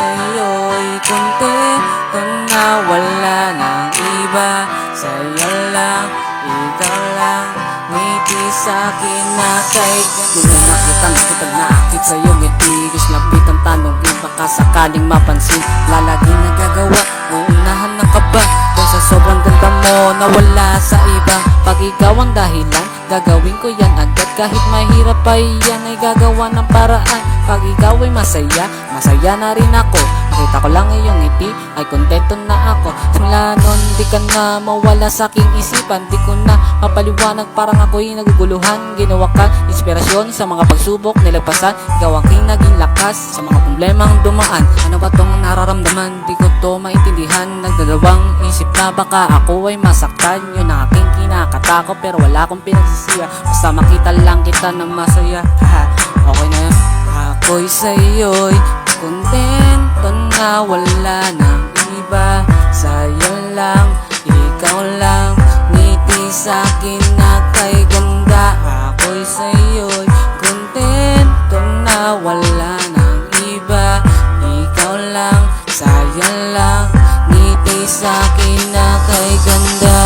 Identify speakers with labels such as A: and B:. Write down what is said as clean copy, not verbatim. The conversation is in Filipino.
A: sa'yo'y kontento na wala ng iba. Sa'yo lang, ikaw lang, ngiti sa'kin na kay ganun. Nakitang kitag na akit sa'yo ngiti, gusto lapit ang tanong, baka sakaling mapansin. Lalaging nagagawa, uunahan ng kaba, dahil sa sobrang ganda mo na wala sa iba. Pag ikaw ang dahilan, gagawin ko yan agad. Kahit mahirap pa yan ay gagawa ng paraan. Pag ikaw ay masaya, masaya na rin ako. Nakita ko lang iyong ngiti, ay kontento na ako. Simula nun, di ka na mawala sa aking isipan. Di ko na mapaliwanag, parang ako'y naguguluhan. Ginawa ka inspirasyon sa mga pagsubok nilagpasan. Ikaw ang aking naging lakas sa mga problemang dumaan. Ano ba tong nararamdaman? Di ko to maintindihan. Nagdadalawang isip na baka ako ay masaktan. Yun ang aking kinakatakot, pero wala akong pinagsisiya. Basta makita lang kita na masaya. Okay na yun. Ako'y sa'yo'y kontento na wala ng iba. Sa'yo lang, ikaw lang, ngiti sa'kin na kay ganda. Ako'y sa'yo'y kontento na wala ng iba. Ikaw lang, sa'yo lang, ngiti sa'kin na kay ganda.